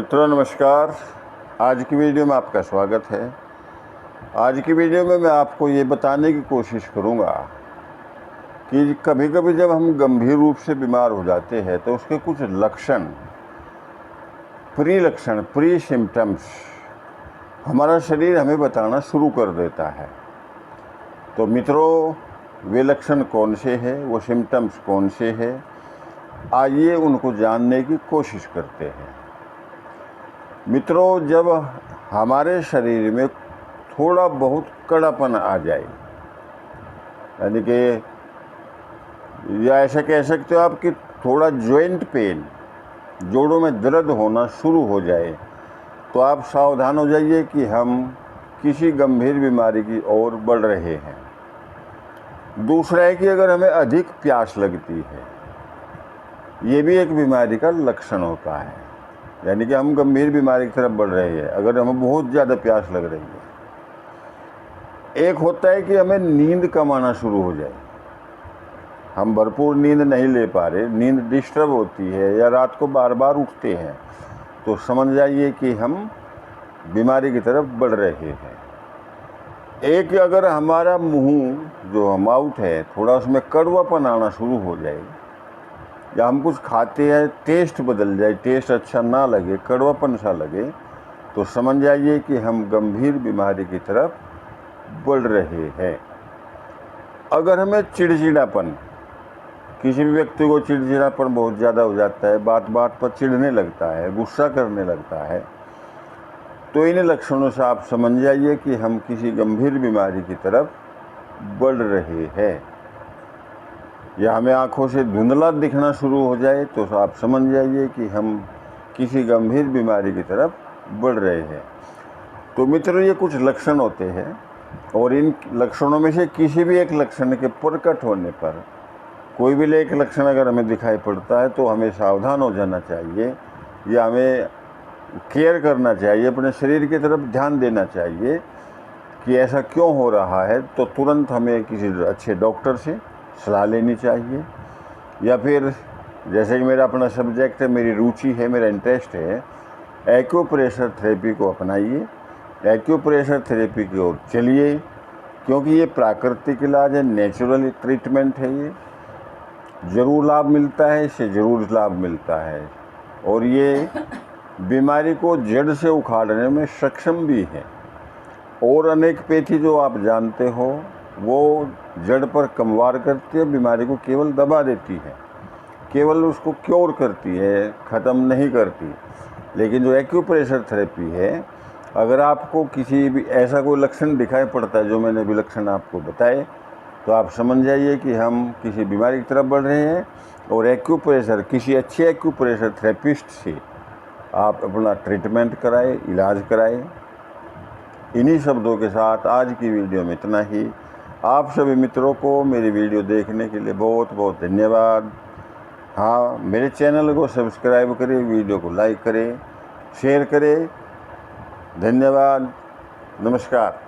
मित्रों नमस्कार। आज की वीडियो में आपका स्वागत है। आज की वीडियो में मैं आपको ये बताने की कोशिश करूँगा कि कभी कभी जब हम गंभीर रूप से बीमार हो जाते हैं तो उसके कुछ लक्षण, प्री सिम्टम्स हमारा शरीर हमें बताना शुरू कर देता है। तो मित्रों, वे लक्षण कौन से हैं, वो सिम्टम्स कौन से हैं, आइए उनको जानने की कोशिश करते हैं। मित्रों, जब हमारे शरीर में थोड़ा बहुत कड़ापन आ जाए, यानी कि या ऐसा कह सकते हो आप कि थोड़ा जॉइंट पेन, जोड़ों में दर्द होना शुरू हो जाए, तो आप सावधान हो जाइए कि हम किसी गंभीर बीमारी की ओर बढ़ रहे हैं। दूसरा है कि अगर हमें अधिक प्यास लगती है, ये भी एक बीमारी का लक्षण होता है, यानी कि हम गंभीर बीमारी की तरफ बढ़ रहे हैं अगर हमें बहुत ज़्यादा प्यास लग रही है। एक होता है कि हमें नींद कम आना शुरू हो जाए, हम भरपूर नींद नहीं ले पा रहे, नींद डिस्टर्ब होती है या रात को बार बार उठते हैं, तो समझ जाइए कि हम बीमारी की तरफ बढ़ रहे हैं। एक, अगर हमारा मुंह जो माउथ है थोड़ा उसमें कड़वापन आना शुरू हो जाए, या हम कुछ खाते हैं टेस्ट बदल जाए, टेस्ट अच्छा ना लगे, कड़वापन सा लगे, तो समझ जाइए कि हम गंभीर बीमारी की तरफ बढ़ रहे हैं। अगर हमें चिड़चिड़ापन, किसी भी व्यक्ति को चिड़चिड़ापन बहुत ज़्यादा हो जाता है, बात बात पर चिढ़ने लगता है, गुस्सा करने लगता है, तो इन लक्षणों से आप समझ जाइए कि हम किसी गंभीर बीमारी की तरफ बढ़ रहे हैं। या हमें आँखों से धुंधला दिखना शुरू हो जाए, तो आप समझ जाइए कि हम किसी गंभीर बीमारी की तरफ बढ़ रहे हैं। तो मित्रों, ये कुछ लक्षण होते हैं, और इन लक्षणों में से किसी भी एक लक्षण के प्रकट होने पर, कोई भी एक लक्षण अगर हमें दिखाई पड़ता है, तो हमें सावधान हो जाना चाहिए, या हमें केयर करना चाहिए, अपने शरीर की तरफ ध्यान देना चाहिए कि ऐसा क्यों हो रहा है। तो तुरंत हमें किसी अच्छे डॉक्टर से सलाह लेनी चाहिए, या फिर जैसे कि मेरा अपना सब्जेक्ट है, मेरी रुचि है, मेरा इंटरेस्ट है, एक्यूप्रेशर थेरेपी को अपनाइए, एक्यूप्रेशर थेरेपी की ओर चलिए, क्योंकि ये प्राकृतिक इलाज है, नेचुरल ट्रीटमेंट है। ये ज़रूर लाभ मिलता है, इससे ज़रूर लाभ मिलता है, और ये बीमारी को जड़ से उखाड़ने में सक्षम भी है। और अनेकपैथी जो आप जानते हो, वो जड़ पर कमवार करती है, बीमारी को केवल दबा देती है, केवल उसको क्योर करती है, ख़त्म नहीं करती। लेकिन जो एक्यूप्रेशर थेरेपी है, अगर आपको किसी भी ऐसा कोई लक्षण दिखाई पड़ता है जो मैंने अभी लक्षण आपको बताए, तो आप समझ जाइए कि हम किसी बीमारी की तरफ बढ़ रहे हैं। और एक्यूप्रेशर, किसी अच्छे एक्यूप्रेशर थेरेपिस्ट से आप अपना ट्रीटमेंट कराएं, इलाज कराएं। इन्हीं शब्दों के साथ आज की वीडियो में इतना ही। आप सभी मित्रों को मेरी वीडियो देखने के लिए बहुत बहुत धन्यवाद। हाँ, मेरे चैनल को सब्सक्राइब करें, वीडियो को लाइक करें, शेयर करें। धन्यवाद, नमस्कार।